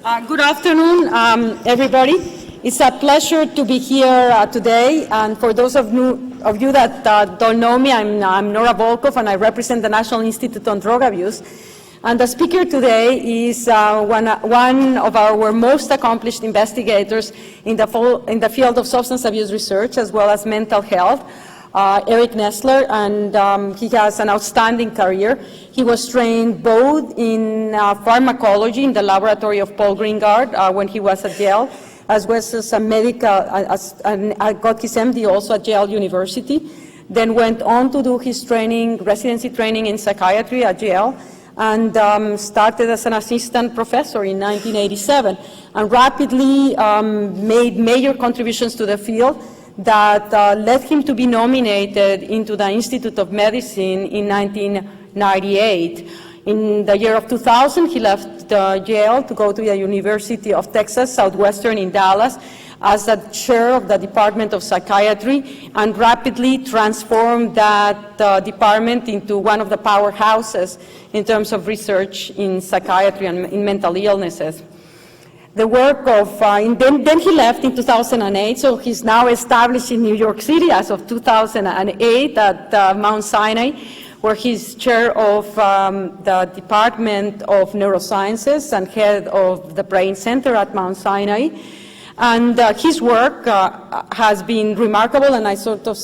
Good afternoon, everybody. It's a pleasure to be here today. And for those of you that don't know me, I'm Nora Volkov, and I represent the National Institute on Drug Abuse. And the speaker today is one of our most accomplished investigators in the field of substance abuse research, as well as mental health, Eric Nestler, and he has an outstanding career. He was trained both in pharmacology in the laboratory of Paul Greengard when he was at Yale, as well as a medical, and got his MD also at Yale University, then went on to do his training, residency training in psychiatry at Yale, and started as an assistant professor in 1987, and rapidly made major contributions to the field that led him to be nominated into the Institute of Medicine in 1998. In the year of 2000, he left Yale to go to the University of Texas Southwestern in Dallas as the chair of the Department of Psychiatry, and rapidly transformed that department into one of the powerhouses in terms of research in psychiatry and in mental illnesses. The work of, then he left in 2008, so he's now established in New York City as of 2008 at Mount Sinai, where he's chair of the Department of Neurosciences and head of the Brain Center at Mount Sinai. And his work has been remarkable, and I sort of,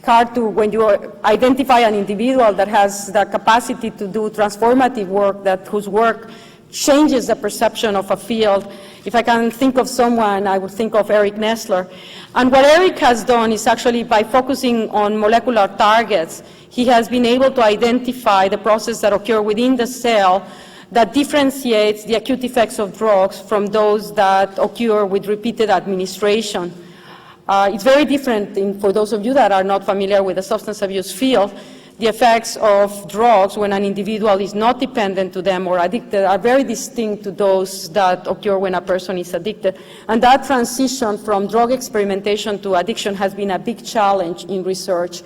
hard to, when you identify an individual that has the capacity to do transformative work, whose work changes the perception of a field. If I can think of someone, I would think of Eric Nestler. And what Eric has done is actually, by focusing on molecular targets, he has been able to identify the process that occur within the cell that differentiates the acute effects of drugs from those that occur with repeated administration. It's very different for those of you that are not familiar with the substance abuse field. The effects of drugs when an individual is not dependent to them or addicted are very distinct to those that occur when a person is addicted. And that transition from drug experimentation to addiction has been a big challenge in research.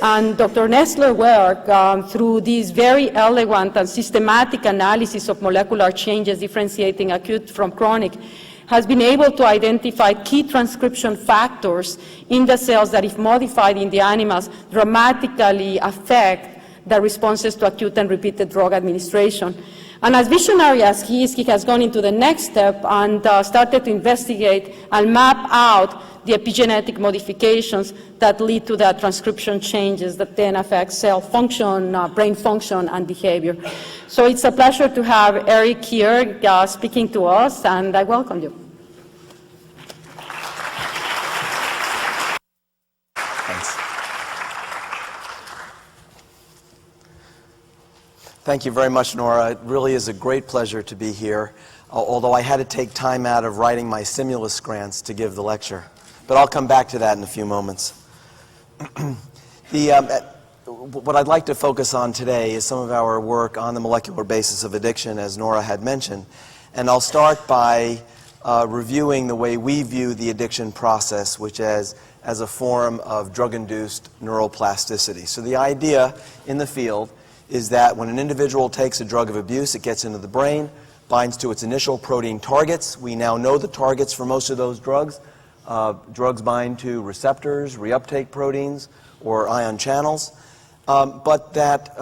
And Dr. Nestler's work, through this very elegant and systematic analysis of molecular changes differentiating acute from chronic, has been able to identify key transcription factors in the cells that, if modified in the animals, dramatically affect the responses to acute and repeated drug administration. And as visionary as he is, he has gone into the next step and started to investigate and map out the epigenetic modifications that lead to the transcription changes that then affect cell function, brain function, and behavior. So it's a pleasure to have Eric here speaking to us, and I welcome you. Thanks. Thank you very much, Nora. It really is a great pleasure to be here, although I had to take time out of writing my stimulus grants to give the lecture. But I'll come back to that in a few moments. What I'd like to focus on today is some of our work on the molecular basis of addiction, as Nora had mentioned. And I'll start by reviewing the way we view the addiction process, which is as a form of drug-induced neuroplasticity. So the idea in the field is that when an individual takes a drug of abuse, it gets into the brain, binds to its initial protein targets. We now know the targets for most of those drugs. Drugs bind to receptors, reuptake proteins, or ion channels. But that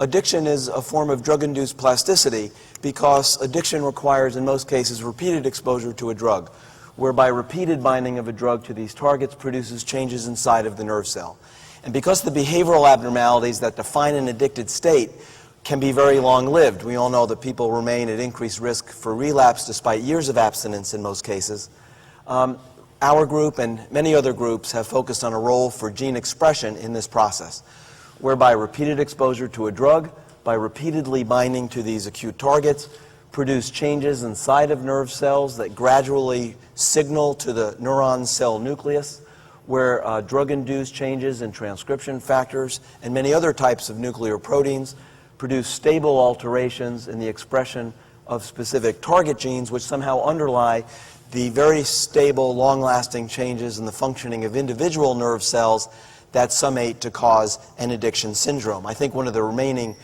addiction is a form of drug-induced plasticity because addiction requires, in most cases, repeated exposure to a drug, whereby repeated binding of a drug to these targets produces changes inside of the nerve cell. And because the behavioral abnormalities that define an addicted state can be very long-lived, we all know that people remain at increased risk for relapse despite years of abstinence in most cases. Our group and many other groups have focused on a role for gene expression in this process, whereby repeated exposure to a drug, by repeatedly binding to these acute targets, produce changes inside of nerve cells that gradually signal to the neuron cell nucleus, where drug-induced changes in transcription factors and many other types of nuclear proteins produce stable alterations in the expression of specific target genes, which somehow underlie the very stable, long-lasting changes in the functioning of individual nerve cells that summate to cause an addiction syndrome. I think one of the remaining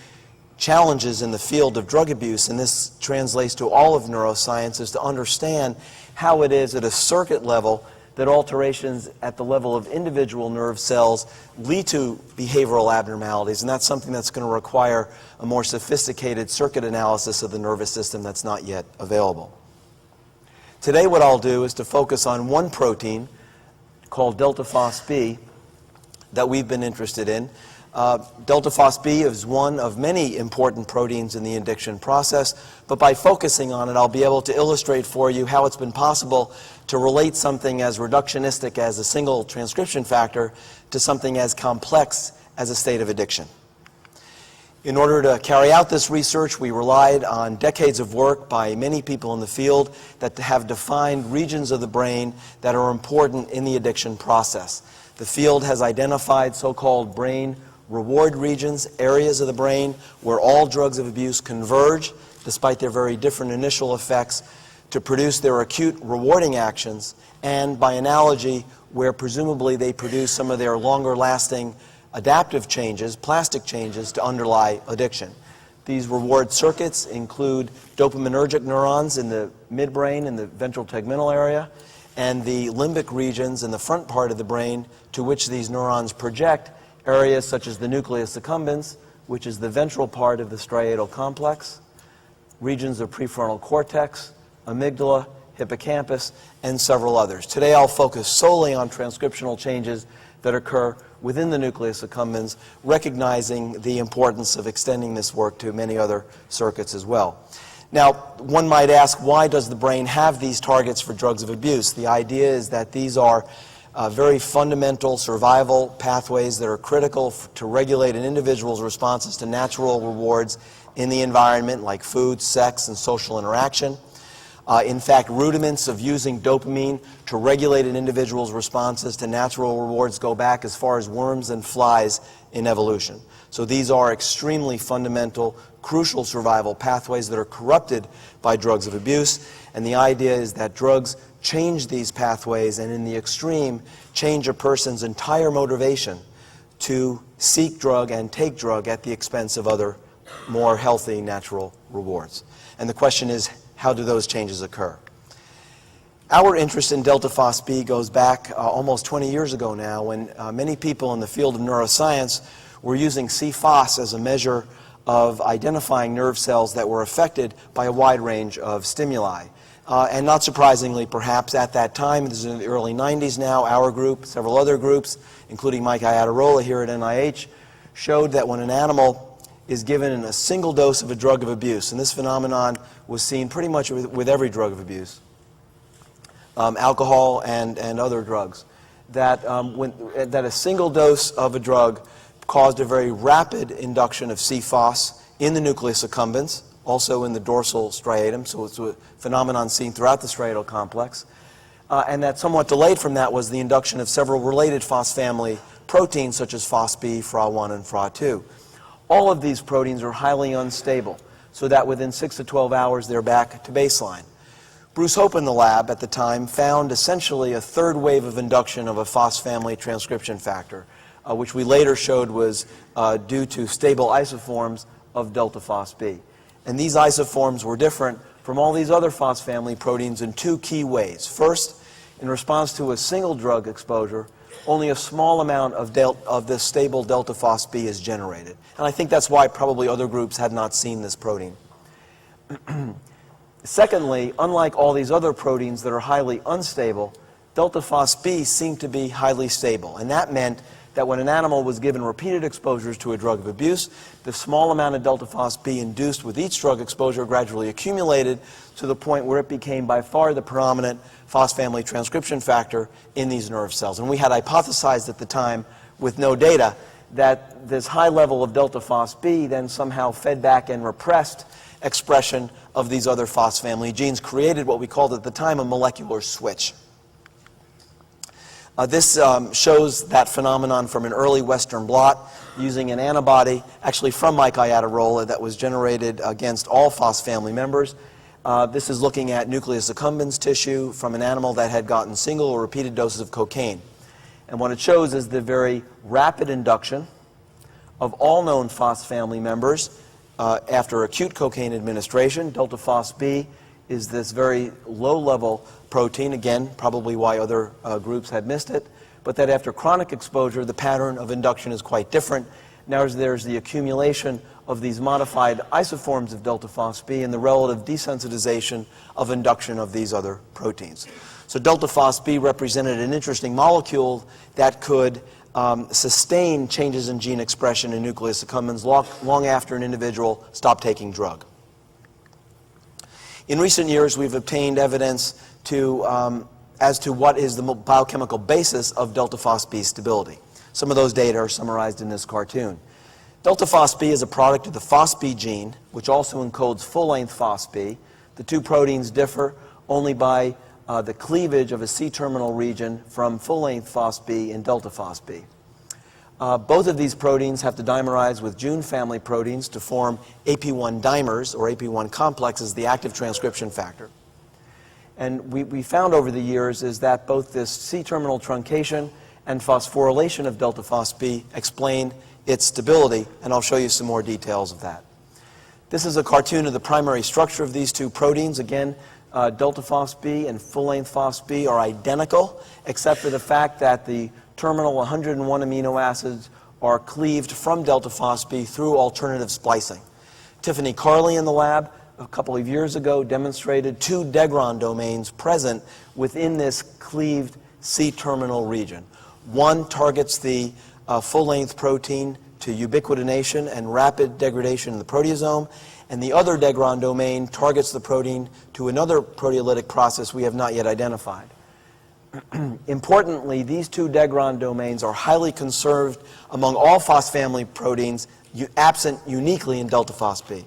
challenges in the field of drug abuse, and this translates to all of neuroscience, is to understand how it is at a circuit level that alterations at the level of individual nerve cells lead to behavioral abnormalities, and that's something that's going to require a more sophisticated circuit analysis of the nervous system that's not yet available. Today what I'll do is to focus on one protein called delta FosB that we've been interested in. Delta FosB is one of many important proteins in the induction process, but by focusing on it, I'll be able to illustrate for you how it's been possible to relate something as reductionistic as a single transcription factor to something as complex as a state of addiction. In order to carry out this research, we relied on decades of work by many people in the field that have defined regions of the brain that are important in the addiction process. The field has identified so-called brain reward regions, areas of the brain where all drugs of abuse converge, despite their very different initial effects, to produce their acute rewarding actions, and by analogy, where presumably they produce some of their longer-lasting adaptive changes, plastic changes, to underlie addiction. These reward circuits include dopaminergic neurons in the midbrain, in the ventral tegmental area, and the limbic regions in the front part of the brain to which these neurons project areas such as the nucleus accumbens, which is the ventral part of the striatal complex, regions of prefrontal cortex, amygdala, hippocampus, and several others. Today I'll focus solely on transcriptional changes that occur within the nucleus accumbens, recognizing the importance of extending this work to many other circuits as well. Now, one might ask, why does the brain have these targets for drugs of abuse? The idea is that these are very fundamental survival pathways that are critical to regulate an individual's responses to natural rewards in the environment, like food, sex, and social interaction. In fact, rudiments of using dopamine to regulate an individual's responses to natural rewards go back as far as worms and flies in evolution. So these are extremely fundamental, crucial survival pathways that are corrupted by drugs of abuse, and the idea is that drugs change these pathways and in the extreme change a person's entire motivation to seek drug and take drug at the expense of other more healthy natural rewards. And the question is, how do those changes occur? Our interest in delta FosB goes back almost 20 years ago now, when many people in the field of neuroscience were using CFOS as a measure of identifying nerve cells that were affected by a wide range of stimuli. And not surprisingly, perhaps at that time, this is in the early 90s now, our group, several other groups, including Mike Iadarola here at NIH, showed that when an animal is given a single dose of a drug of abuse, and this phenomenon was seen pretty much with every drug of abuse, alcohol and other drugs, that a single dose of a drug caused a very rapid induction of CFOS in the nucleus accumbens, also in the dorsal striatum, so it's a phenomenon seen throughout the striatal complex, and that somewhat delayed from that was the induction of several related FOS family proteins such as FosB, FRA1, and FRA2. All of these proteins are highly unstable, so that within 6 to 12 hours they're back to baseline. Bruce Hope in the lab at the time found essentially a third wave of induction of a FOS family transcription factor, which we later showed was due to stable isoforms of delta FosB. And these isoforms were different from all these other FOS family proteins in two key ways. First, in response to a single drug exposure, only a small amount of this stable delta FosB is generated. And I think that's why probably other groups had not seen this protein. Secondly, unlike all these other proteins that are highly unstable, delta FosB seemed to be highly stable. And that meant that when an animal was given repeated exposures to a drug of abuse, the small amount of delta FosB induced with each drug exposure gradually accumulated to the point where it became by far the predominant FOS family transcription factor in these nerve cells. And we had hypothesized at the time, with no data, that this high level of delta FosB then somehow fed back and repressed expression of these other FOS family genes, created what we called at the time a molecular switch. This shows that phenomenon from an early Western blot using an antibody, actually from Mike Iadarola, that was generated against all FOS family members. This is looking at nucleus accumbens tissue from an animal that had gotten single or repeated doses of cocaine. And what it shows is the very rapid induction of all known FOS family members after acute cocaine administration. Delta FosB is this very low-level protein, again, probably why other groups had missed it, but that after chronic exposure, the pattern of induction is quite different. Now there's the accumulation of these modified isoforms of delta FosB and the relative desensitization of induction of these other proteins. So delta FosB represented an interesting molecule that could sustain changes in gene expression in nucleus accumbens long after an individual stopped taking drug. In recent years, we've obtained evidence as to what is the biochemical basis of delta FosB stability. Some of those data are summarized in this cartoon. Delta FosB is a product of the FosB gene, which also encodes full-length FosB. The two proteins differ only by the cleavage of a C-terminal region from full-length FosB and delta FosB. Both of these proteins have to dimerize with Jun family proteins to form AP1 dimers, or AP1 complexes, the active transcription factor. And we found over the years is that both this C-terminal truncation and phosphorylation of delta FosB explain its stability, and I'll show you some more details of that. This is a cartoon of the primary structure of these two proteins. Again, delta FosB and full-length FosB are identical, except for the fact that the terminal 101 amino acids are cleaved from delta FosB through alternative splicing. Tiffany Carley in the lab a couple of years ago demonstrated two degron domains present within this cleaved C-terminal region. One targets the full-length protein to ubiquitination and rapid degradation in the proteasome, and the other degron domain targets the protein to another proteolytic process we have not yet identified. Importantly, these two degron domains are highly conserved among all Fos family proteins, absent uniquely in delta FosB.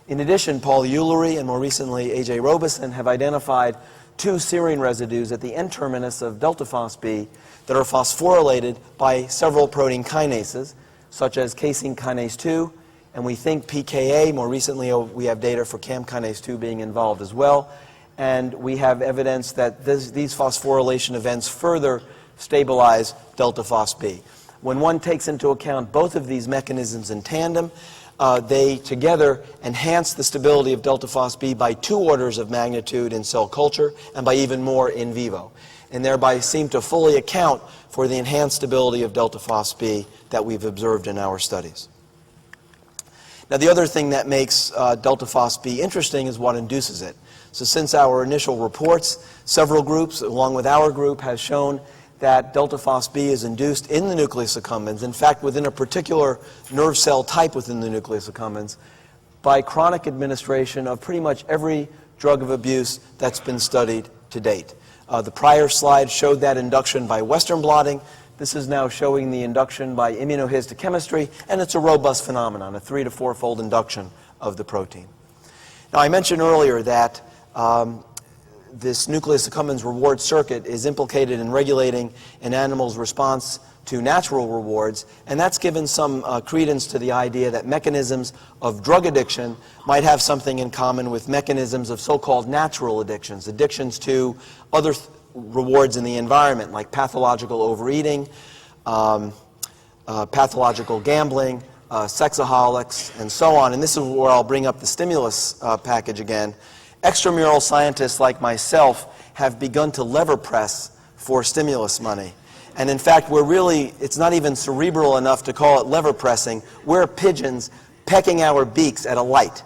In addition, Paul Ullery and more recently A.J. Robeson have identified two serine residues at the N-terminus of delta FosB that are phosphorylated by several protein kinases, such as casein kinase 2, and we think PKA. More recently, we have data for CAM kinase 2 being involved as well, and we have evidence that these phosphorylation events further stabilize delta FosB. When one takes into account both of these mechanisms in tandem, they together enhance the stability of delta FosB by 2 orders of magnitude in cell culture and by even more in vivo, and thereby seem to fully account for the enhanced stability of delta FosB that we've observed in our studies. Now, the other thing that makes delta FosB interesting is what induces it. So since our initial reports, several groups, along with our group, has shown that delta FosB is induced in the nucleus accumbens, in fact, within a particular nerve cell type within the nucleus accumbens, by chronic administration of pretty much every drug of abuse that's been studied to date. The prior slide showed that induction by Western blotting. This is now showing the induction by immunohistochemistry, and it's a robust phenomenon, a 3- to 4-fold induction of the protein. Now, I mentioned earlier that this nucleus accumbens reward circuit is implicated in regulating an animal's response to natural rewards, and that's given some credence to the idea that mechanisms of drug addiction might have something in common with mechanisms of so-called natural addictions, addictions to other rewards in the environment, like pathological overeating, pathological gambling, sexaholics, and so on. And this is where I'll bring up the stimulus package again. Extramural scientists like myself have begun to lever press for stimulus money. And in fact, it's not even cerebral enough to call it lever pressing. We're pigeons pecking our beaks at a light.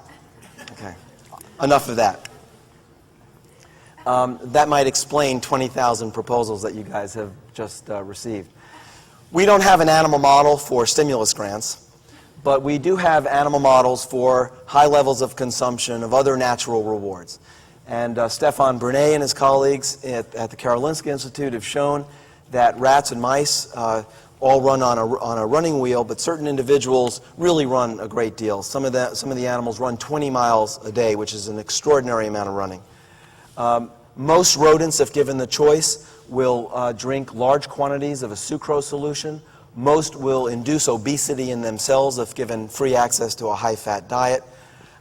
Okay, enough of that. That might explain 20,000 proposals that you guys have just received. We don't have an animal model for stimulus grants, but we do have animal models for high levels of consumption of other natural rewards. And Stefan Brunet and his colleagues at the Karolinska Institute have shown that rats and mice all run on a running wheel, but certain individuals really run a great deal. Some of the animals run 20 miles a day, which is an extraordinary amount of running. Most rodents, if given the choice, will drink large quantities of a sucrose solution. Most will induce obesity in themselves if given free access to a high-fat diet.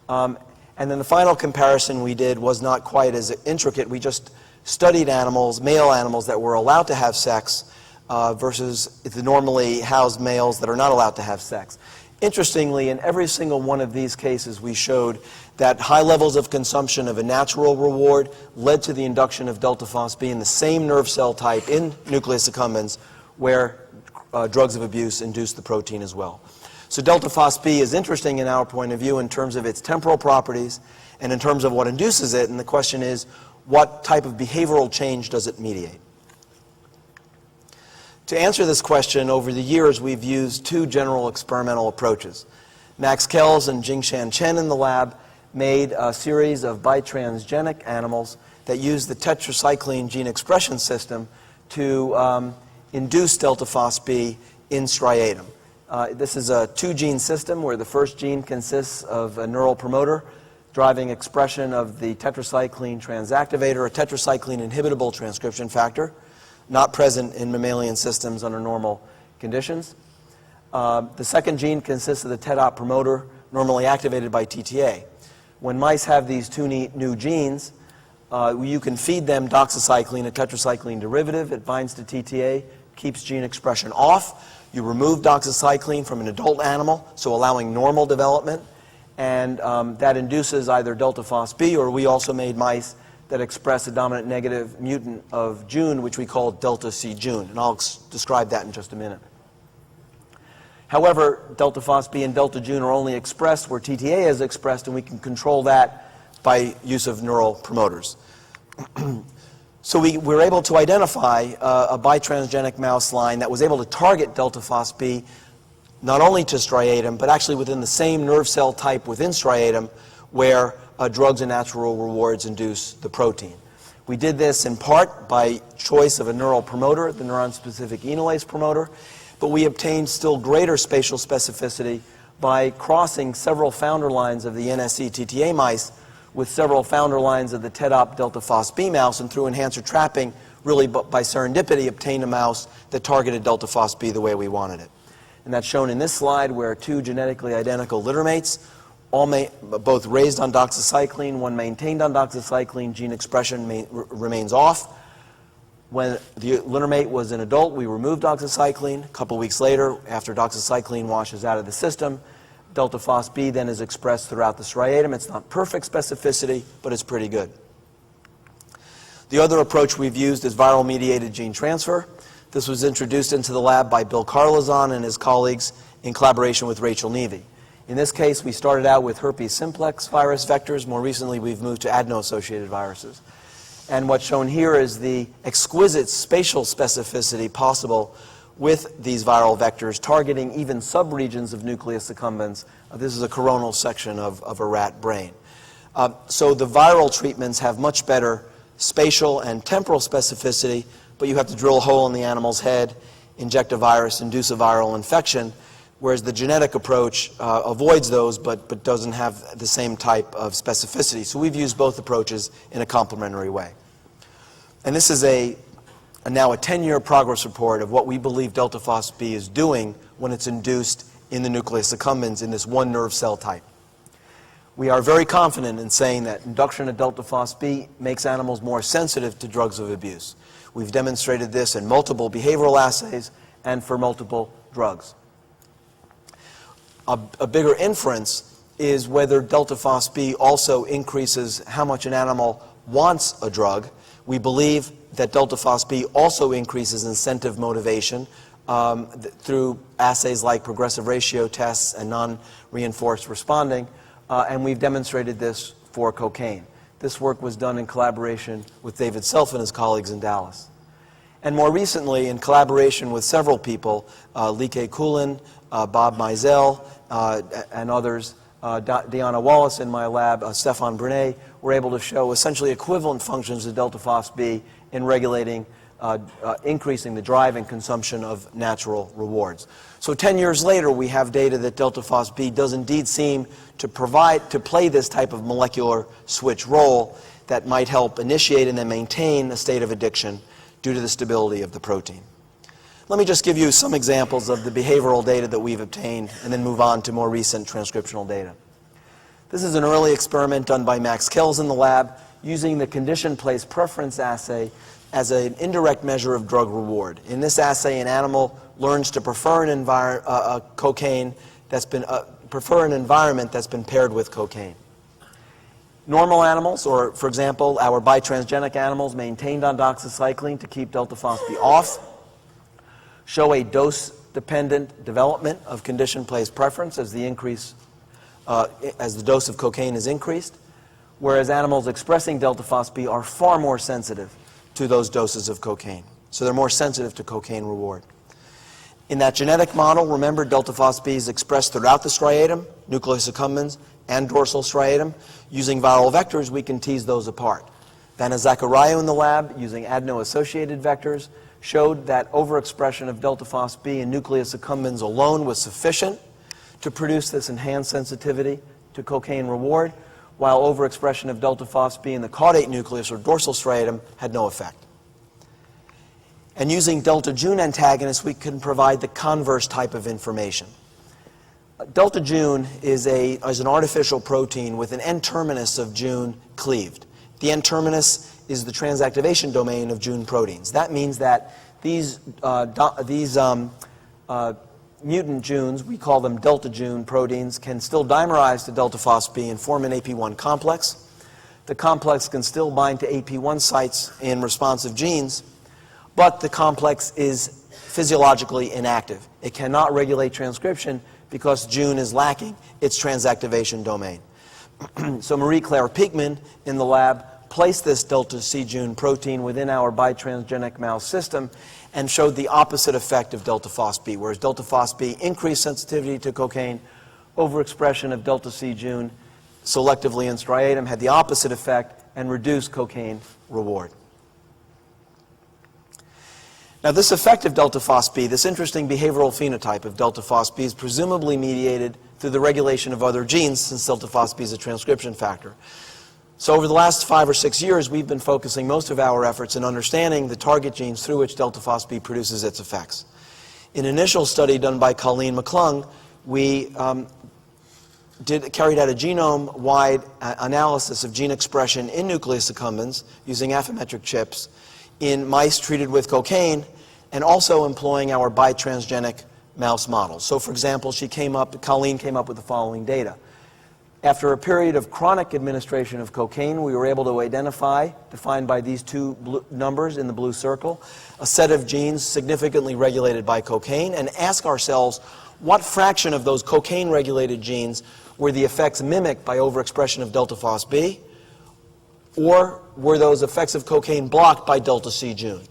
And then the final comparison we did was not quite as intricate. We just studied animals, male animals that were allowed to have sex versus the normally housed males that are not allowed to have sex. Interestingly, in every single one of these cases, we showed that high levels of consumption of a natural reward led to the induction of delta FosB in the same nerve cell type in nucleus accumbens where drugs of abuse induced the protein as well. So delta FosB is interesting in our point of view in terms of its temporal properties and in terms of what induces it, and the question is, what type of behavioral change does it mediate? To answer this question, over the years, we've used two general experimental approaches. Max Kells and Jingshan Chen in the lab made a series of bitransgenic animals that used the tetracycline gene expression system to induce delta FosB in striatum. This is a two-gene system where the first gene consists of a neural promoter driving expression of the tetracycline transactivator, a tetracycline inhibitable transcription factor, not present in mammalian systems under normal conditions. The second gene consists of the TEDOP promoter, normally activated by TTA. When mice have these two new genes, you can feed them doxycycline, a tetracycline derivative. It binds to TTA, keeps gene expression off. You remove doxycycline from an adult animal, so allowing normal development, and that induces either delta FosB, or we also made mice that express a dominant negative mutant of Jun, which we call delta CJun, and I'll describe that in just a minute. However, delta FosB and delta Jun are only expressed where TTA is expressed, and we can control that by use of neural promoters. So we were able to identify a bitransgenic mouse line that was able to target delta FosB not only to striatum, but actually within the same nerve cell type within striatum where drugs and natural rewards induce the protein. We did this in part by choice of a neural promoter, the neuron-specific enolase promoter, but we obtained still greater spatial specificity by crossing several founder lines of the NSE-TTA mice with several founder lines of the TEDOP delta FosB mouse, and through enhancer trapping, really by serendipity, obtained a mouse that targeted delta FosB the way we wanted it. And that's shown in this slide where two genetically identical littermates, both raised on doxycycline, one maintained on doxycycline, gene expression remains off. When the littermate was an adult, we removed doxycycline. A couple weeks later, after doxycycline washes out of the system, delta FosB then is expressed throughout the striatum. It's not perfect specificity, but it's pretty good. The other approach we've used is viral mediated gene transfer. This was introduced into the lab by Bill Carlazon and his colleagues in collaboration with Rachel Nevy. In this case, we started out with herpes simplex virus vectors. More recently, we've moved to adeno-associated viruses. And what's shown here is the exquisite spatial specificity possible with these viral vectors, targeting even subregions of nucleus accumbens. This is a coronal section of a rat brain. So the viral treatments have much better spatial and temporal specificity, but you have to drill a hole in the animal's head, inject a virus, induce a viral infection, whereas the genetic approach avoids those but doesn't have the same type of specificity. So we've used both approaches in a complementary way. And this is now a 10-year progress report of what we believe delta FosB is doing when it's induced in the nucleus accumbens in this one nerve cell type. We are very confident in saying that induction of delta FosB makes animals more sensitive to drugs of abuse. We've demonstrated this in multiple behavioral assays and for multiple drugs. A bigger inference is whether delta FosB also increases how much an animal wants a drug. We believe that delta FosB also increases incentive motivation through assays like progressive ratio tests and non-reinforced responding, and we've demonstrated this for cocaine. This work was done in collaboration with David Self and his colleagues in Dallas. And more recently, in collaboration with several people, Lee K. Coolin, Bob Mizell, and others, Deanna Wallace in my lab, Stefan Brunet, were able to show essentially equivalent functions of delta FosB in regulating, increasing the drive and consumption of natural rewards. So 10 years later, we have data that delta FosB does indeed seem to play this type of molecular switch role that might help initiate and then maintain a state of addiction due to the stability of the protein. Let me just give you some examples of the behavioral data that we've obtained and then move on to more recent transcriptional data. This is an early experiment done by Max Kells in the lab using the condition place preference assay as an indirect measure of drug reward. In this assay, an animal learns to prefer cocaine that's been, prefer an environment that's been paired with cocaine. Normal animals, or for example, our bitransgenic animals maintained on doxycycline to keep delta FosB off, show a dose-dependent development of condition-place preference as the dose of cocaine is increased, whereas animals expressing delta FosB are far more sensitive to those doses of cocaine. So they're more sensitive to cocaine reward. In that genetic model, remember, delta FosB is expressed throughout the striatum, nucleus accumbens, and dorsal striatum. Using viral vectors, we can tease those apart. Vanna Zaccaria in the lab, using adeno-associated vectors, showed that overexpression of delta FosB in nucleus accumbens alone was sufficient to produce this enhanced sensitivity to cocaine reward, while overexpression of delta FosB in the caudate nucleus or dorsal striatum had no effect. And using delta-Jun antagonists, we can provide the converse type of information. Delta-Jun is an artificial protein with an N-terminus of Jun cleaved. The N-terminus is the transactivation domain of Jun proteins. That means that these mutant Juns, we call them delta-Jun proteins, can still dimerize to delta FosB and form an AP1 complex. The complex can still bind to AP1 sites in responsive genes, but the complex is physiologically inactive. It cannot regulate transcription because Jun is lacking its transactivation domain. So Marie-Claire Piekman in the lab placed this delta C-Jun protein within our bitransgenic mouse system and showed the opposite effect of delta FosB, whereas delta FosB increased sensitivity to cocaine, overexpression of delta C-Jun selectively in striatum had the opposite effect and reduced cocaine reward. Now, this effect of delta FosB, this interesting behavioral phenotype of delta FosB, is presumably mediated through the regulation of other genes, since delta FosB is a transcription factor. So over the last 5 or 6 years, we've been focusing most of our efforts in understanding the target genes through which delta FosB produces its effects. In an initial study done by Colleen McClung, we carried out a genome-wide analysis of gene expression in nucleus accumbens using Affymetric chips in mice treated with cocaine, and also employing our bitransgenic mouse models. So for example, Colleen came up with the following data. After a period of chronic administration of cocaine, we were able to identify, defined by these two numbers in the blue circle, a set of genes significantly regulated by cocaine, and ask ourselves what fraction of those cocaine-regulated genes were the effects mimicked by overexpression of delta FosB, or were those effects of cocaine blocked by delta C-Jun?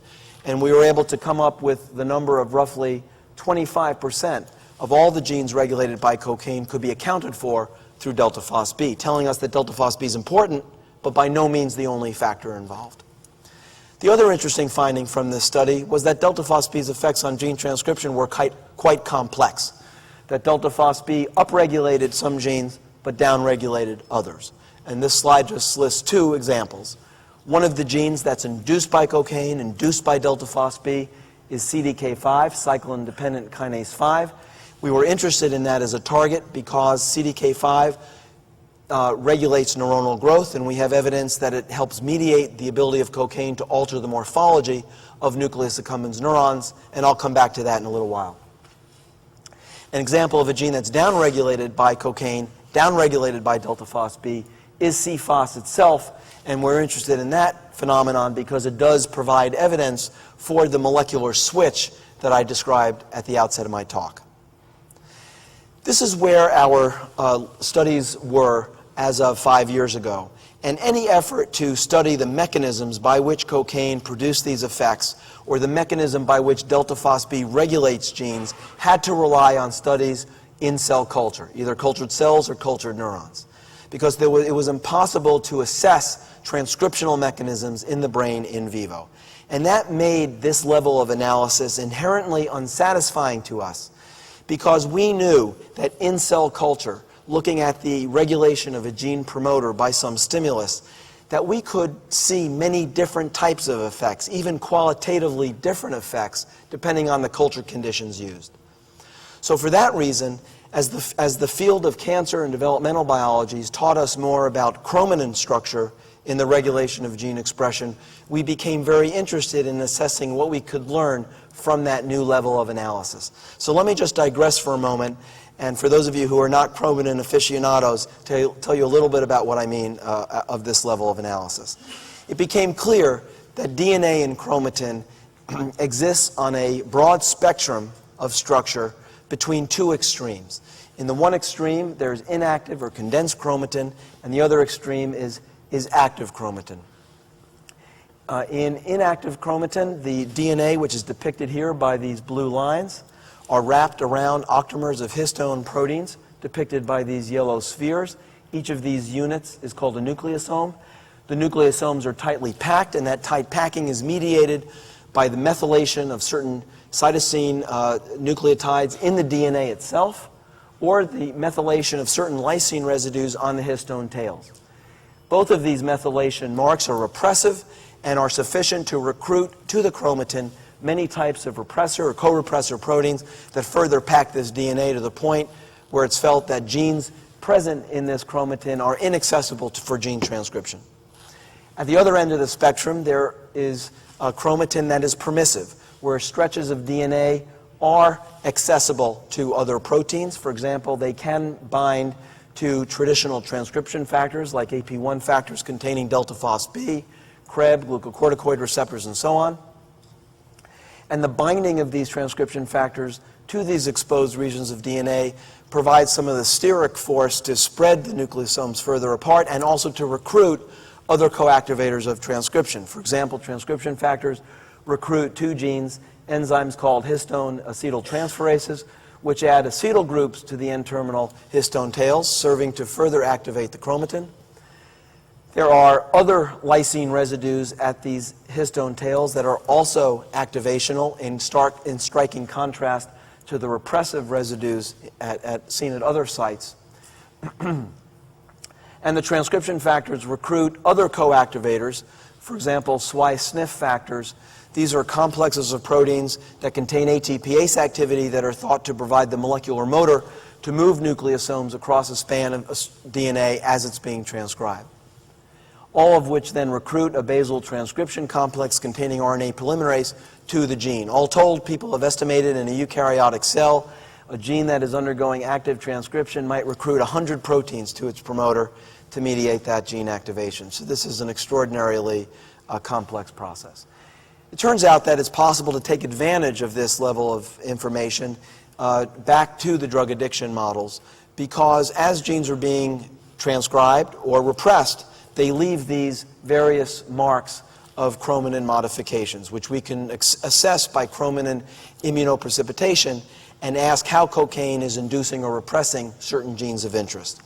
And we were able to come up with the number of roughly 25% of all the genes regulated by cocaine could be accounted for through delta FosB, telling us that delta FosB is important, but by no means the only factor involved. The other interesting finding from this study was that delta FosB's effects on gene transcription were quite complex, that delta FosB upregulated some genes but downregulated others. And this slide just lists 2 examples. One of the genes that's induced by cocaine, induced by delta FosB, is CDK5, cyclin-dependent kinase 5. We were interested in that as a target because CDK5 regulates neuronal growth, and we have evidence that it helps mediate the ability of cocaine to alter the morphology of nucleus accumbens neurons, and I'll come back to that in a little while. An example of a gene that's downregulated by cocaine, downregulated by delta FosB, is CFOS itself, and we're interested in that phenomenon because it does provide evidence for the molecular switch that I described at the outset of my talk. This is where our studies were as of 5 years ago, and any effort to study the mechanisms by which cocaine produced these effects, or the mechanism by which delta FosB regulates genes, had to rely on studies in cell culture, either cultured cells or cultured neurons, because it was impossible to assess transcriptional mechanisms in the brain in vivo. And that made this level of analysis inherently unsatisfying to us, because we knew that in cell culture, looking at the regulation of a gene promoter by some stimulus, that we could see many different types of effects, even qualitatively different effects, depending on the culture conditions used. So for that reason, as the field of cancer and developmental biologies taught us more about chromatin structure in the regulation of gene expression, we became very interested in assessing what we could learn from that new level of analysis. So let me just digress for a moment And for those of you who are not chromatin aficionados, tell you a little bit about what I mean of this level of analysis. It became clear that DNA in chromatin exists on a broad spectrum of structure between two extremes. In the one extreme, there's inactive or condensed chromatin, and the other extreme is active chromatin. In inactive chromatin, the DNA, which is depicted here by these blue lines, are wrapped around octamers of histone proteins, depicted by these yellow spheres. Each of these units is called a nucleosome. The nucleosomes are tightly packed, and that tight packing is mediated by the methylation of certain cytosine nucleotides in the DNA itself, or the methylation of certain lysine residues on the histone tails. Both of these methylation marks are repressive and are sufficient to recruit to the chromatin many types of repressor or co-repressor proteins that further pack this DNA to the point where it's felt that genes present in this chromatin are inaccessible for gene transcription. At the other end of the spectrum, there is a chromatin that is permissive, where stretches of DNA are accessible to other proteins. For example, they can bind to traditional transcription factors like AP1 factors containing delta FosB, CREB, glucocorticoid receptors, and so on. And the binding of these transcription factors to these exposed regions of DNA provides some of the steric force to spread the nucleosomes further apart and also to recruit other coactivators of transcription. For example, transcription factors recruit two genes, enzymes called histone acetyltransferases, which add acetyl groups to the N-terminal histone tails, serving to further activate the chromatin. There are other lysine residues at these histone tails that are also activational in striking contrast to the repressive residues seen at other sites. And the transcription factors recruit other coactivators, for example, SWI/SNF factors. These are complexes of proteins that contain ATPase activity that are thought to provide the molecular motor to move nucleosomes across a span of DNA as it's being transcribed. All of which then recruit a basal transcription complex containing RNA polymerase to the gene. All told, people have estimated in a eukaryotic cell, a gene that is undergoing active transcription might recruit 100 proteins to its promoter to mediate that gene activation. So this is an extraordinarily complex process. It turns out that it's possible to take advantage of this level of information back to the drug addiction models, because as genes are being transcribed or repressed, they leave these various marks of chromatin modifications, which we can assess by chromatin immunoprecipitation and ask how cocaine is inducing or repressing certain genes of interest.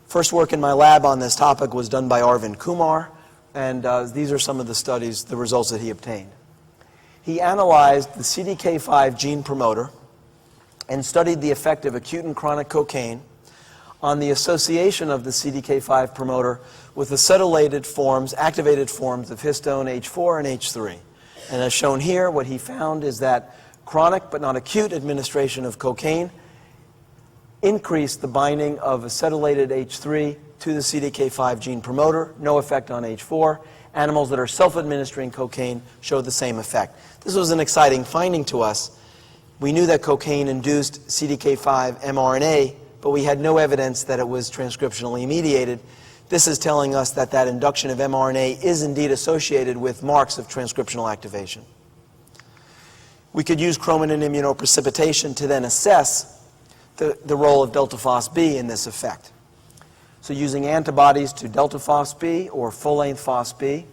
First work in my lab on this topic was done by Arvind Kumar, and these are some of the studies, the results that he obtained. He analyzed the CDK5 gene promoter and studied the effect of acute and chronic cocaine on the association of the CDK5 promoter with acetylated forms, activated forms of histone H4 and H3. And as shown here, what he found is that chronic but not acute administration of cocaine increased the binding of acetylated H3 to the CDK5 gene promoter, no effect on H4. Animals that are self-administering cocaine showed the same effect. This was an exciting finding to us. We knew that cocaine induced CDK5 mRNA, but we had no evidence that it was transcriptionally mediated. This is telling us that that induction of mRNA is indeed associated with marks of transcriptional activation. We could use chromatin immunoprecipitation to then assess the role of delta FosB in this effect. So using antibodies to delta FosB or full-length FosB,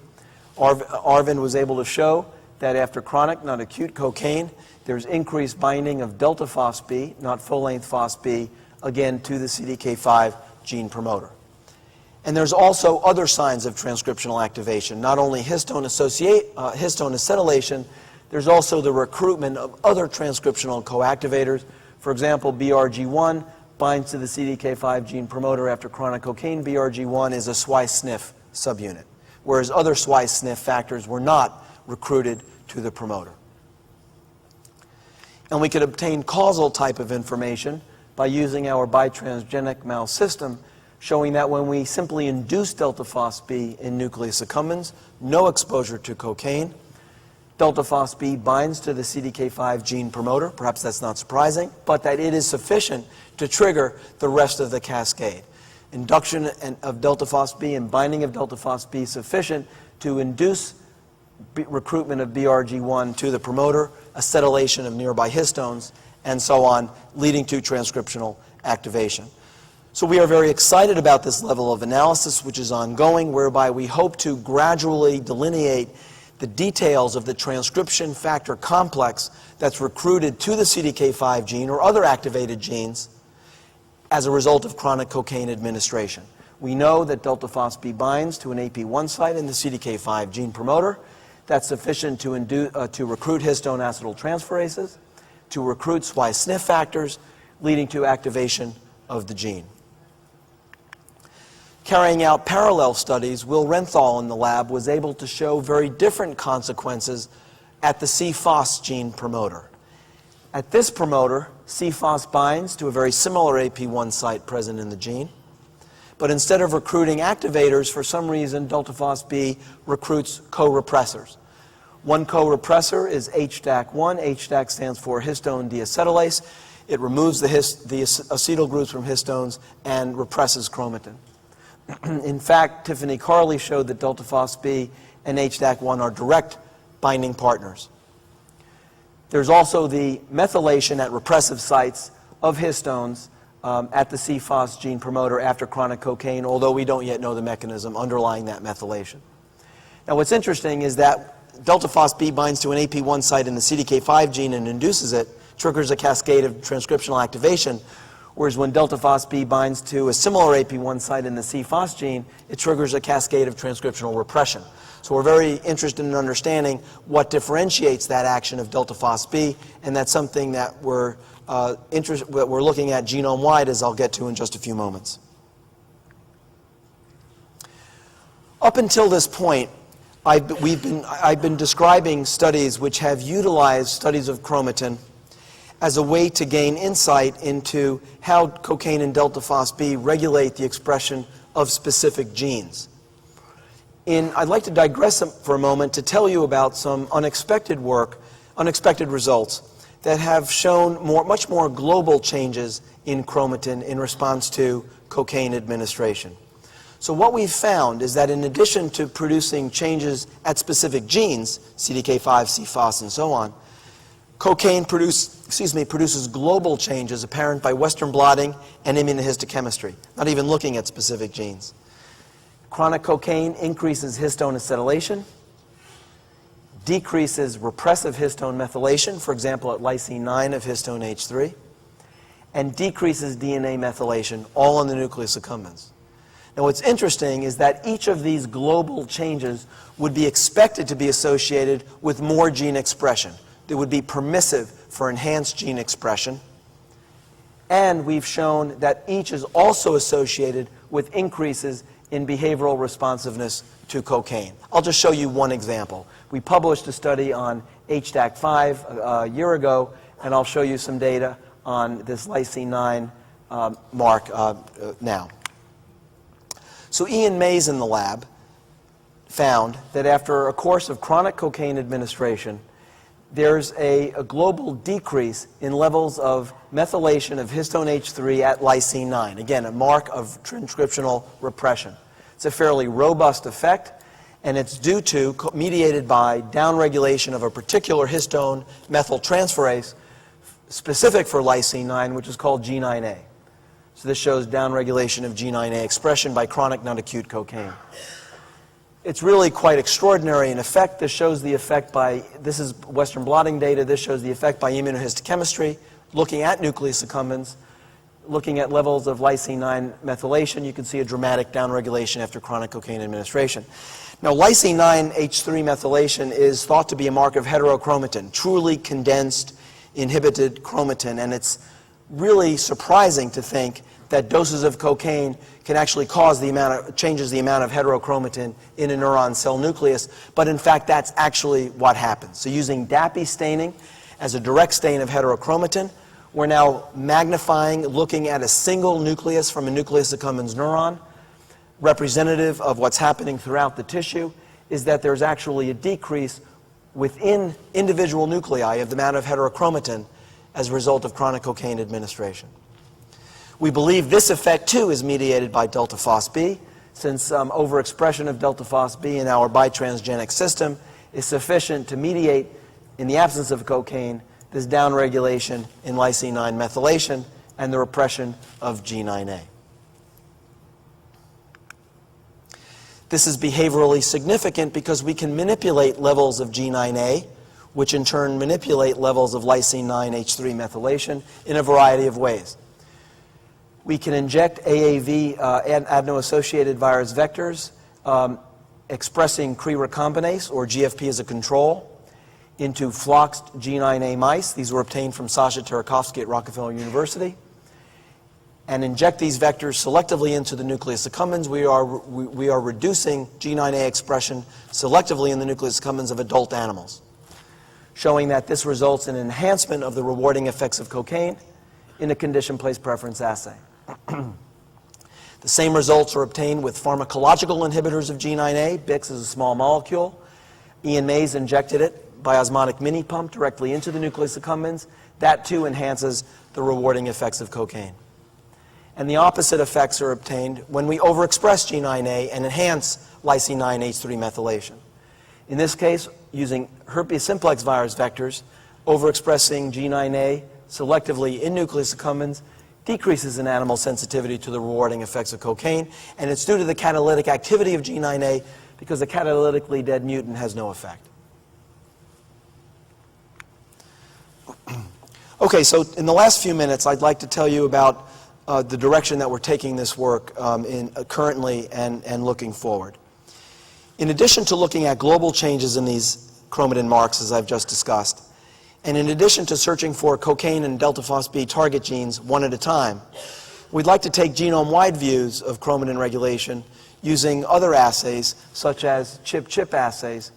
Arvind was able to show that after chronic, not acute cocaine, there's increased binding of delta FosB, not full-length FosB, again to the CDK5 gene promoter. And there's also other signs of transcriptional activation, not only histone acetylation, there's also the recruitment of other transcriptional coactivators. For example, BRG1 binds to the CDK5 gene promoter after chronic cocaine. BRG1 is a SWI/SNF subunit, whereas other SWI/SNF factors were not recruited to the promoter. And we could obtain causal type of information by using our bitransgenic mouse system, showing that when we simply induce delta FosB in nucleus accumbens, no exposure to cocaine, delta FosB binds to the CDK5 gene promoter. Perhaps that's not surprising, but that it is sufficient to trigger the rest of the cascade. Induction of delta FosB and binding of delta FosB is sufficient to induce recruitment of BRG1 to the promoter, acetylation of nearby histones, and so on, leading to transcriptional activation. So we are very excited about this level of analysis, which is ongoing, whereby we hope to gradually delineate the details of the transcription factor complex that's recruited to the CDK5 gene or other activated genes as a result of chronic cocaine administration. We know that delta FosB binds to an AP1 site in the CDK5 gene promoter. That's sufficient to recruit histone acetyltransferases, to recruit SWI/SNF factors, leading to activation of the gene. Carrying out parallel studies, Will Renthal in the lab was able to show very different consequences at the CFOS gene promoter. At this promoter, CFOS binds to a very similar AP1 site present in the gene, but instead of recruiting activators, for some reason, delta FosB recruits co-repressors. One co-repressor is HDAC1. HDAC stands for histone deacetylase. It removes the acetyl groups from histones and represses chromatin. In fact, Tiffany Carley showed that delta FosB and HDAC1 are direct binding partners. There's also the methylation at repressive sites of histones at the CFOS gene promoter after chronic cocaine, although we don't yet know the mechanism underlying that methylation. Now, what's interesting is that delta FosB binds to an AP1 site in the CDK5 gene and induces it, triggers a cascade of transcriptional activation, whereas when delta FosB binds to a similar AP1 site in the CFOS gene, it triggers a cascade of transcriptional repression. So we're very interested in understanding what differentiates that action of delta FosB, and that's something that we're looking at genome-wide, as I'll get to in just a few moments. Up until this point, I've been describing studies which have utilized studies of chromatin as a way to gain insight into how cocaine and delta FosB regulate the expression of specific genes. I'd like to digress for a moment to tell you about some unexpected results that have shown much more global changes in chromatin in response to cocaine administration. So what we've found is that in addition to producing changes at specific genes, CDK5, CFOS, and so on, cocaine produces global changes apparent by Western blotting and immunohistochemistry, not even looking at specific genes. Chronic cocaine increases histone acetylation, decreases repressive histone methylation, for example at lysine 9 of histone H3, and decreases DNA methylation, all on the nucleus accumbens. Now what's interesting is that each of these global changes would be expected to be associated with more gene expression. They would be permissive for enhanced gene expression. And we've shown that each is also associated with increases in behavioral responsiveness to cocaine. I'll just show you one example. We published a study on HDAC5 a year ago, and I'll show you some data on this lysine 9 mark now. So Ian Mays in the lab found that after a course of chronic cocaine administration, there's a global decrease in levels of methylation of histone H3 at lysine 9. Again, a mark of transcriptional repression. It's a fairly robust effect, and it's due to, mediated by downregulation of a particular histone methyltransferase specific for lysine 9, which is called G9A. So this shows downregulation of G9A expression by chronic, not acute cocaine. It's really quite extraordinary in effect. This shows the effect by, this is Western blotting data, this shows the effect by immunohistochemistry, looking at nucleus accumbens, looking at levels of lysine 9 methylation. You can see a dramatic downregulation after chronic cocaine administration. Now, lysine 9 H3 methylation is thought to be a mark of heterochromatin, truly condensed, inhibited chromatin, and it's really surprising to think that doses of cocaine can actually cause changes the amount of heterochromatin in a neuron cell nucleus, but in fact that's actually what happens. So using DAPI staining as a direct stain of heterochromatin, we're now magnifying, looking at a single nucleus from a nucleus accumbens neuron, representative of what's happening throughout the tissue, is that there's actually a decrease within individual nuclei of the amount of heterochromatin as a result of chronic cocaine administration. We believe this effect, too, is mediated by delta FosB, since overexpression of delta FosB in our bitransgenic system is sufficient to mediate, in the absence of cocaine, this downregulation in lysine 9 methylation and the repression of G9A. This is behaviorally significant because we can manipulate levels of G9A, which in turn manipulate levels of lysine 9H3 methylation in a variety of ways. We can inject AAV adeno-associated virus vectors expressing CRE recombinase, or GFP as a control, into floxed G9A mice. These were obtained from Sasha Tarakovsky at Rockefeller University. And inject these vectors selectively into the nucleus accumbens. We are reducing G9A expression selectively in the nucleus accumbens of adult animals, showing that this results in enhancement of the rewarding effects of cocaine in a condition-place preference assay. The same results are obtained with pharmacological inhibitors of G9A. BIX is a small molecule. Ian Mays injected it by osmotic mini pump directly into the nucleus accumbens. That too enhances the rewarding effects of cocaine. And the opposite effects are obtained when we overexpress G9A and enhance lysine 9H3 methylation. In this case, using herpes simplex virus vectors, overexpressing G9A selectively in nucleus accumbens decreases in animal sensitivity to the rewarding effects of cocaine, and it's due to the catalytic activity of G9A because the catalytically dead mutant has no effect. Okay, so in the last few minutes, I'd like to tell you about the direction that we're taking this work currently and looking forward. In addition to looking at global changes in these chromatin marks, as I've just discussed, and in addition to searching for cocaine and delta FosB target genes one at a time, we'd like to take genome-wide views of chromatin regulation using other assays, such as CHIP-CHIP assays,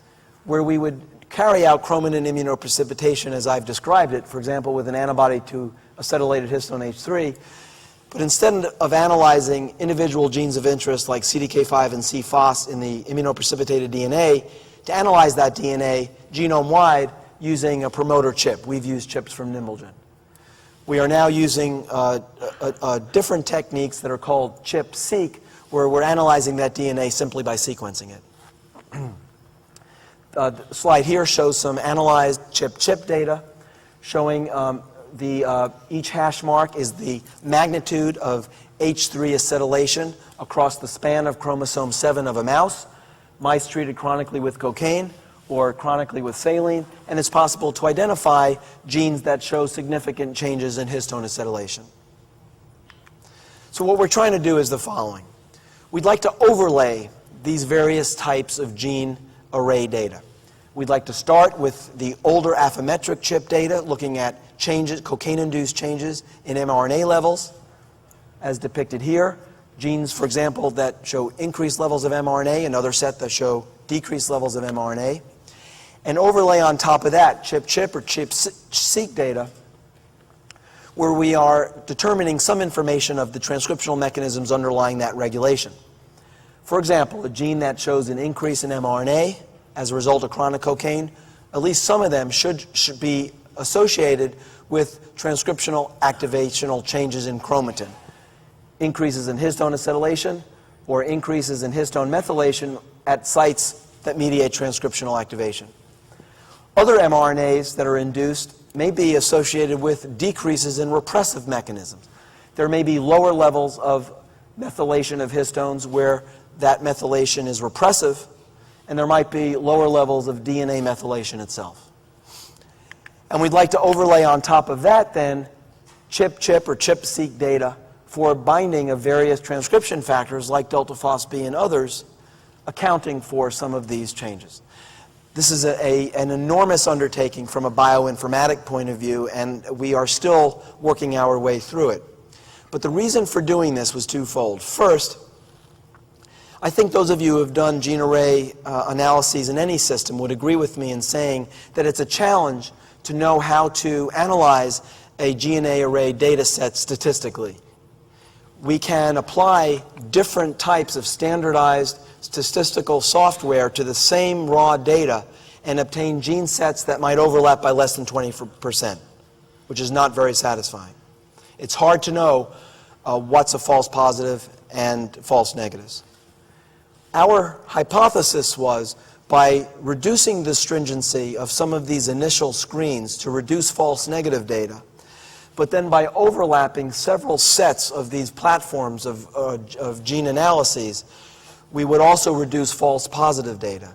where we would carry out chromatin immunoprecipitation as I've described it, for example, with an antibody to acetylated histone H3. But instead of analyzing individual genes of interest like CDK5 and CFOS in the immunoprecipitated DNA, to analyze that DNA genome-wide using a promoter chip. We've used chips from Nimblegen. We are now using different techniques that are called chip-seq, where we're analyzing that DNA simply by sequencing it. The slide here shows some analyzed chip-chip data showing each hash mark is the magnitude of H3 acetylation across the span of chromosome 7 of a mouse. Mice treated chronically with cocaine or chronically with saline, and it's possible to identify genes that show significant changes in histone acetylation. So what we're trying to do is the following. We'd like to overlay these various types of gene array data. We'd like to start with the older Affymetric chip data, looking at changes, cocaine-induced changes in mRNA levels, as depicted here. Genes, for example, that show increased levels of mRNA, another set that show decreased levels of mRNA. And overlay on top of that chip-chip or chip-seq data, where we are determining some information of the transcriptional mechanisms underlying that regulation. For example, a gene that shows an increase in mRNA as a result of chronic cocaine, at least some of them should be associated with transcriptional activational changes in chromatin. Increases in histone acetylation or increases in histone methylation at sites that mediate transcriptional activation. Other mRNAs that are induced may be associated with decreases in repressive mechanisms. There may be lower levels of methylation of histones where that methylation is repressive, and there might be lower levels of DNA methylation itself. And we'd like to overlay on top of that then chip-chip or chip-seq data for binding of various transcription factors like delta FosB and others, accounting for some of these changes. This is an enormous undertaking from a bioinformatic point of view, and we are still working our way through it. But the reason for doing this was twofold. First, I think those of you who have done gene array analyses in any system would agree with me in saying that it's a challenge to know how to analyze a GNA array data set statistically. We can apply different types of standardized statistical software to the same raw data and obtain gene sets that might overlap by less than 20%, which is not very satisfying. It's hard to know what's a false positive and false negatives. Our hypothesis was, by reducing the stringency of some of these initial screens to reduce false negative data, but then by overlapping several sets of these platforms of gene analyses, we would also reduce false positive data.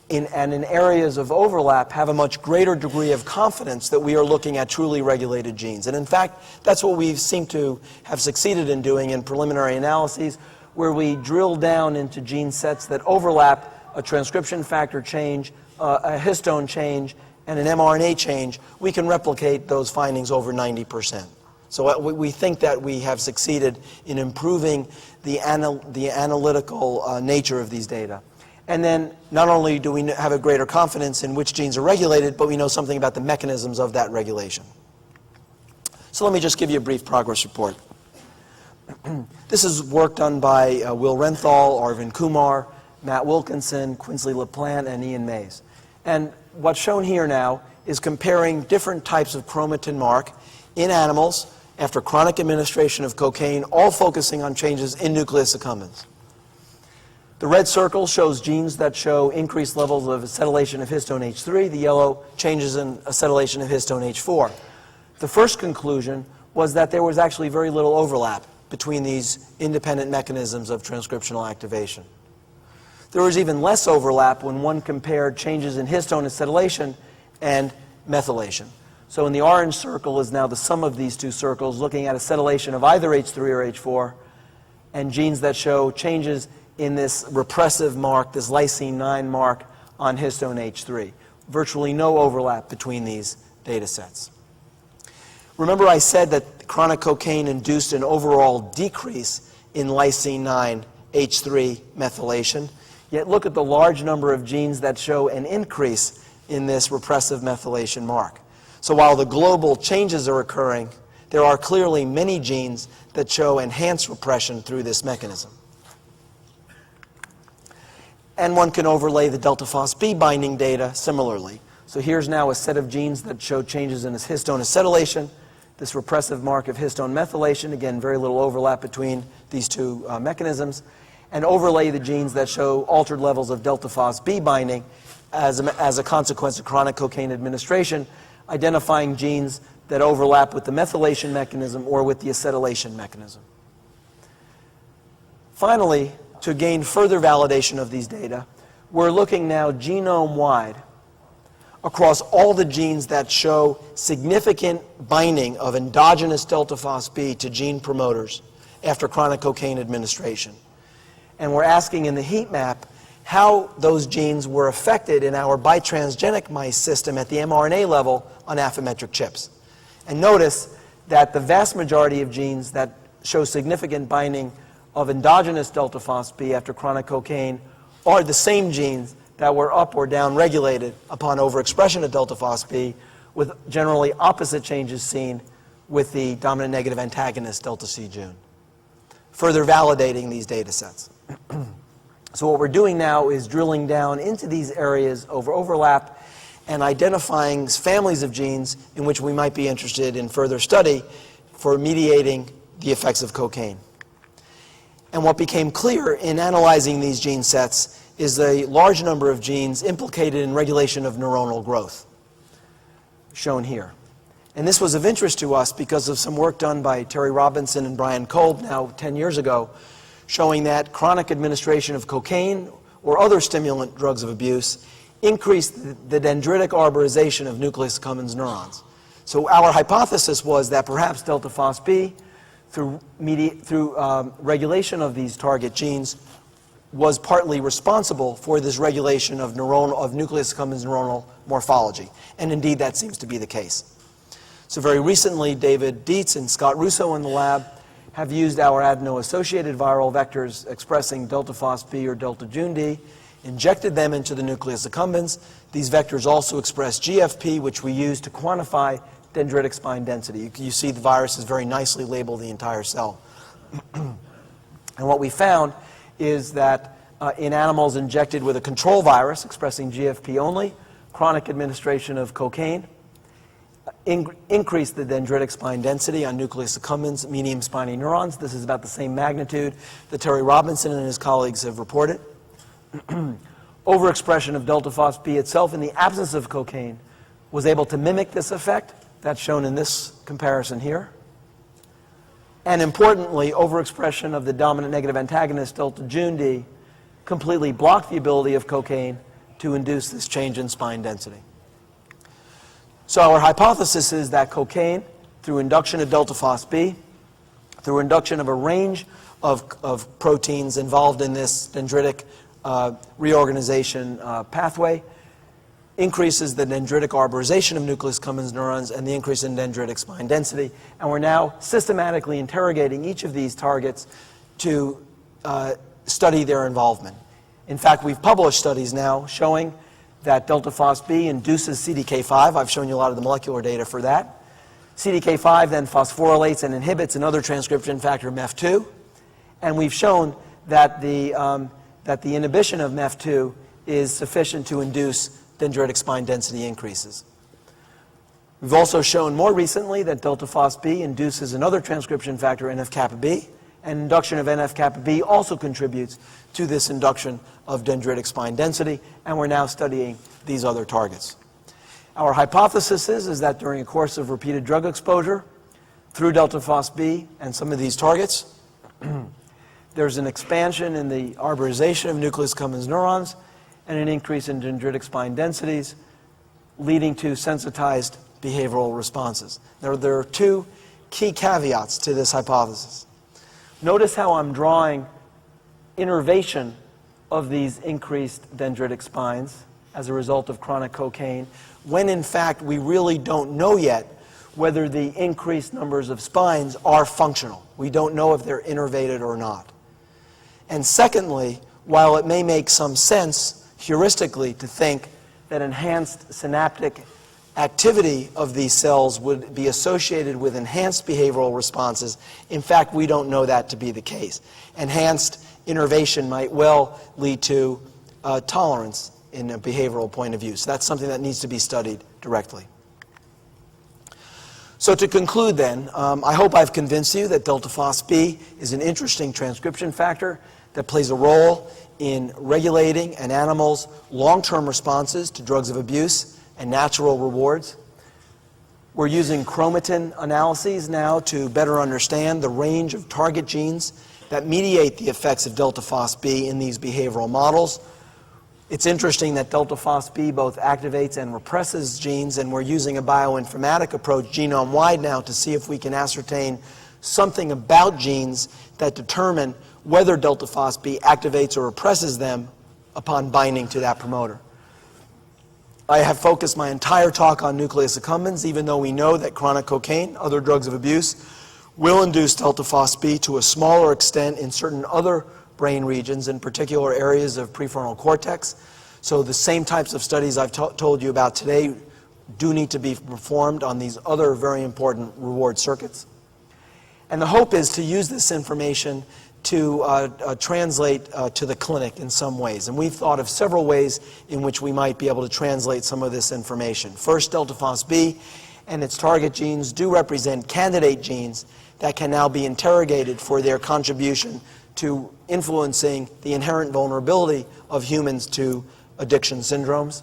And in areas of overlap, have a much greater degree of confidence that we are looking at truly regulated genes. And in fact, that's what we seem to have succeeded in doing in preliminary analyses, where we drill down into gene sets that overlap a transcription factor change, a histone change, and an mRNA change. We can replicate those findings over 90%. So we think that we have succeeded in improving the analytical nature of these data. And then not only do we have a greater confidence in which genes are regulated, but we know something about the mechanisms of that regulation. So let me just give you a brief progress report. This is work done by Will Renthal, Arvind Kumar, Matt Wilkinson, Quinsley LaPlante, and Ian Mays. And what's shown here now is comparing different types of chromatin mark in animals after chronic administration of cocaine, all focusing on changes in nucleus accumbens. The red circle shows genes that show increased levels of acetylation of histone H3. The yellow changes in acetylation of histone H4. The first conclusion was that there was actually very little overlap between these independent mechanisms of transcriptional activation. There was even less overlap when one compared changes in histone acetylation and methylation. So in the orange circle is now the sum of these two circles, looking at acetylation of either H3 or H4, and genes that show changes in this repressive mark, this lysine 9 mark on histone H3. Virtually no overlap between these data sets. Remember I said that chronic cocaine induced an overall decrease in lysine 9 H3 methylation, yet look at the large number of genes that show an increase in this repressive methylation mark. So while the global changes are occurring, there are clearly many genes that show enhanced repression through this mechanism. And one can overlay the delta FosB binding data similarly. So here's now a set of genes that show changes in this histone acetylation, this repressive mark of histone methylation, again, very little overlap between these two mechanisms, and overlay the genes that show altered levels of delta FosB binding as a consequence of chronic cocaine administration, identifying genes that overlap with the methylation mechanism or with the acetylation mechanism. Finally, to gain further validation of these data, we're looking now genome-wide across all the genes that show significant binding of endogenous delta FosB to gene promoters after chronic cocaine administration. And we're asking in the heat map how those genes were affected in our bitransgenic mice system at the mRNA level on Affymetric chips. And notice that the vast majority of genes that show significant binding of endogenous delta FosB after chronic cocaine are the same genes that were up or down regulated upon overexpression of delta FosB, with generally opposite changes seen with the dominant negative antagonist delta CJun, further validating these data sets. So what we're doing now is drilling down into these areas of overlap and identifying families of genes in which we might be interested in further study for mediating the effects of cocaine. And what became clear in analyzing these gene sets is the large number of genes implicated in regulation of neuronal growth, shown here. And this was of interest to us because of some work done by Terry Robinson and Brian Kolb now 10 years ago, showing that chronic administration of cocaine or other stimulant drugs of abuse increased the dendritic arborization of nucleus accumbens neurons. So our hypothesis was that perhaps delta FosB, through regulation of these target genes, was partly responsible for this regulation of nucleus accumbens neuronal morphology. And indeed, that seems to be the case. So very recently, David Dietz and Scott Russo in the lab have used our adeno-associated viral vectors expressing delta FosB or delta JUND, injected them into the nucleus accumbens. These vectors also express GFP, which we use to quantify dendritic spine density. You see the viruses very nicely label the entire cell. And what we found is that in animals injected with a control virus expressing GFP only, chronic administration of cocaine increased the dendritic spine density on nucleus accumbens medium spiny neurons. This is about the same magnitude that Terry Robinson and his colleagues have reported. Overexpression of delta FosB itself in the absence of cocaine was able to mimic this effect. That's shown in this comparison here. And importantly, overexpression of the dominant negative antagonist delta JUN-D completely blocked the ability of cocaine to induce this change in spine density. So our hypothesis is that cocaine, through induction of delta FosB, through induction of a range of proteins involved in this dendritic reorganization pathway, increases the dendritic arborization of nucleus accumbens neurons and the increase in dendritic spine density. And we're now systematically interrogating each of these targets to study their involvement. In fact, we've published studies now showing that delta FosB induces CDK5. I've shown you a lot of the molecular data for that. CDK5 then phosphorylates and inhibits another transcription factor, MEF2. And we've shown that the inhibition of MEF2 is sufficient to induce dendritic spine density increases. We've also shown more recently that delta FosB induces another transcription factor, NF-kappa B, and induction of NF-kappa B also contributes to this induction of dendritic spine density, and we're now studying these other targets. Our hypothesis is that during a course of repeated drug exposure through delta FosB and some of these targets, there's an expansion in the arborization of nucleus accumbens neurons and an increase in dendritic spine densities, leading to sensitized behavioral responses. There are two key caveats to this hypothesis. Notice how I'm drawing innervation of these increased dendritic spines as a result of chronic cocaine, when in fact we really don't know yet whether the increased numbers of spines are functional. We don't know if they're innervated or not. And secondly, while it may make some sense heuristically to think that enhanced synaptic activity of these cells would be associated with enhanced behavioral responses, in fact, we don't know that to be the case. Enhanced innervation might well lead to tolerance in a behavioral point of view. So that's something that needs to be studied directly. So to conclude then, I hope I've convinced you that delta FosB is an interesting transcription factor that plays a role in regulating an animal's long-term responses to drugs of abuse and natural rewards. We're using chromatin analyses now to better understand the range of target genes that mediate the effects of delta FosB in these behavioral models. It's interesting that delta FosB both activates and represses genes, and we're using a bioinformatic approach genome-wide now to see if we can ascertain something about genes that determine whether delta FosB activates or represses them upon binding to that promoter. I have focused my entire talk on nucleus accumbens, even though we know that chronic cocaine, other drugs of abuse, will induce delta FosB to a smaller extent in certain other brain regions, in particular areas of prefrontal cortex. So the same types of studies I've told you about today do need to be performed on these other very important reward circuits. And the hope is to use this information to translate to the clinic in some ways. And we've thought of several ways in which we might be able to translate some of this information. First, delta FosB and its target genes do represent candidate genes that can now be interrogated for their contribution to influencing the inherent vulnerability of humans to addiction syndromes.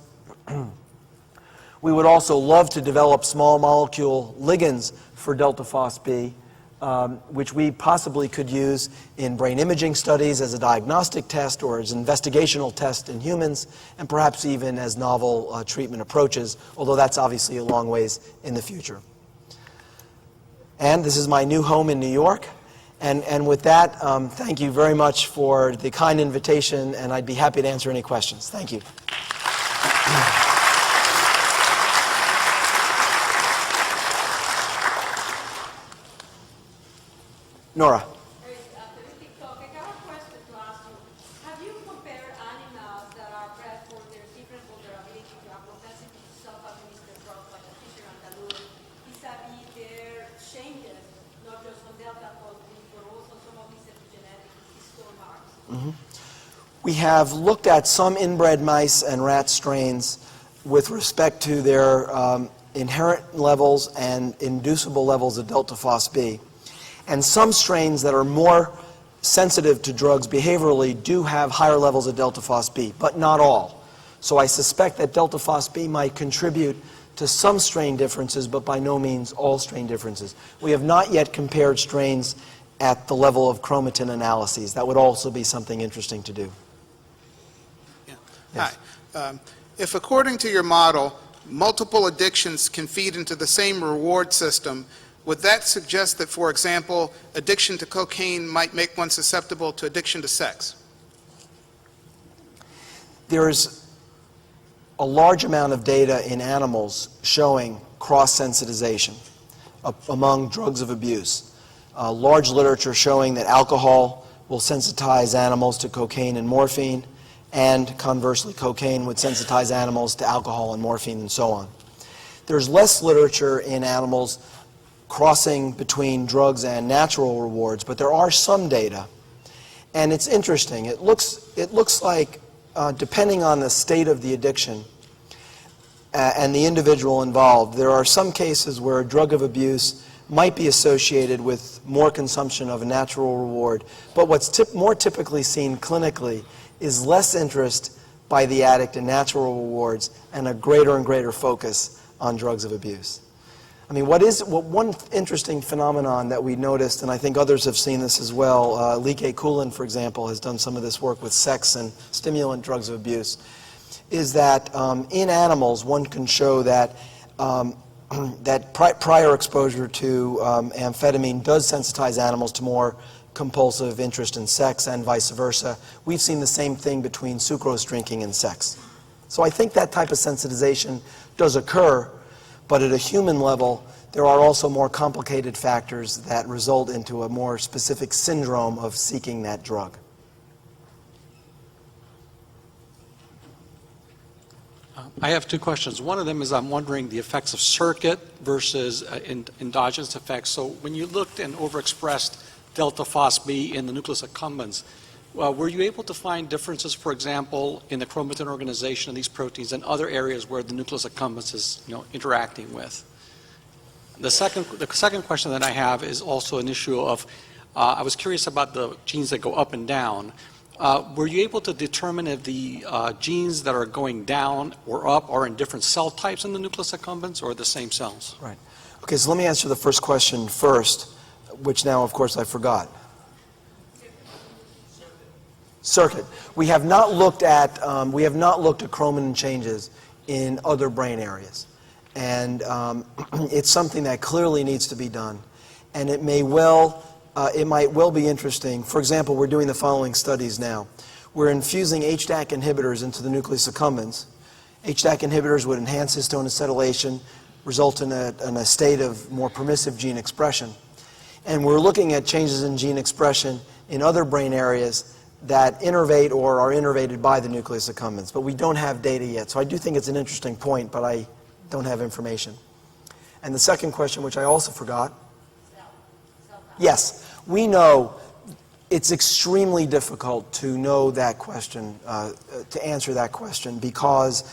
We would also love to develop small molecule ligands for delta FosB, which we possibly could use in brain imaging studies as a diagnostic test or as an investigational test in humans, and perhaps even as novel treatment approaches, although that's obviously a long ways in the future. And this is my new home in New York. And with that, thank you very much for the kind invitation, and I'd be happy to answer any questions. Thank you. Nora. Terrific talk. I got a question to ask you. Have you compared animals that are bred for their different vulnerability to a propensity to self-administer drugs like a fisher and allure, vis-a-vis their changes, not just on delta FosB, but also some of these epigenetic histone marks? We have looked at some inbred mice and rat strains with respect to their inherent levels and inducible levels of delta FosB. And some strains that are more sensitive to drugs behaviorally do have higher levels of delta FosB, but not all. So I suspect that delta FosB might contribute to some strain differences, but by no means all strain differences. We have not yet compared strains at the level of chromatin analyses. That would also be something interesting to do. Yeah. Yes. Hi. If according to your model, multiple addictions can feed into the same reward system, would that suggest that, for example, addiction to cocaine might make one susceptible to addiction to sex? There's a large amount of data in animals showing cross-sensitization among drugs of abuse. Large literature showing that alcohol will sensitize animals to cocaine and morphine, and conversely, cocaine would sensitize animals to alcohol and morphine and so on. There's less literature in animals crossing between drugs and natural rewards, but there are some data. And it's interesting. It looks like, depending on the state of the addiction and the individual involved, there are some cases where a drug of abuse might be associated with more consumption of a natural reward. But what's more typically seen clinically is less interest by the addict in natural rewards and a greater and greater focus on drugs of abuse. I mean, one interesting phenomenon that we noticed, and I think others have seen this as well, Lieke Kulin, for example, has done some of this work with sex and stimulant drugs of abuse, is that in animals one can show that prior exposure to amphetamine does sensitize animals to more compulsive interest in sex and vice versa. We've seen the same thing between sucrose drinking and sex. So I think that type of sensitization does occur, but at a human level, there are also more complicated factors that result into a more specific syndrome of seeking that drug. I have two questions. One of them is I'm wondering the effects of circuit versus endogenous effects. So when you looked and overexpressed delta FosB in the nucleus accumbens, were you able to find differences, for example, in the chromatin organization of these proteins and other areas where the nucleus accumbens is interacting with? The second question that I have is also an issue of, I was curious about the genes that go up and down. Were you able to determine if the genes that are going down or up are in different cell types in the nucleus accumbens or the same cells? Right. Okay, so let me answer the first question first, which now, of course, I forgot. Circuit. We have not looked at chromatin changes in other brain areas, and it's something that clearly needs to be done, and it might well be interesting. For example, we're doing the following studies now. We're infusing HDAC inhibitors into the nucleus accumbens. HDAC inhibitors would enhance histone acetylation, result in a state of more permissive gene expression. And we're looking at changes in gene expression in other brain areas that innervate or are innervated by the nucleus accumbens. But we don't have data yet. So I do think it's an interesting point, but I don't have information. And the second question, which I also forgot. Yes, we know it's extremely difficult to know that question, to answer that question, because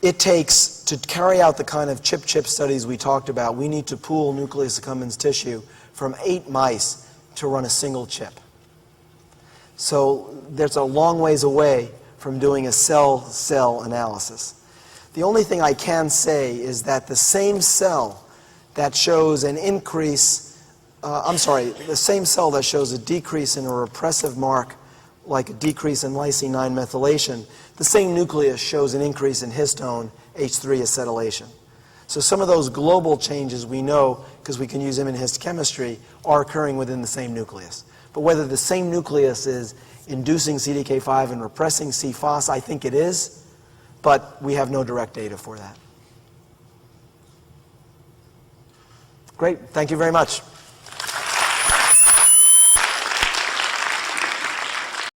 it takes, to carry out the kind of chip-chip studies we talked about, we need to pool nucleus accumbens tissue from 8 mice to run a single chip. So there's a long ways away from doing a cell-cell analysis. The only thing I can say is that the same cell that shows an increase, the same cell that shows a decrease in a repressive mark, like a decrease in lysine 9 methylation, the same nucleus shows an increase in histone H3 acetylation. So some of those global changes we know, because we can use immunohistochemistry, are occurring within the same nucleus. But whether the same nucleus is inducing CDK5 and repressing CFOS, I think it is, but we have no direct data for that. Great, thank you very much.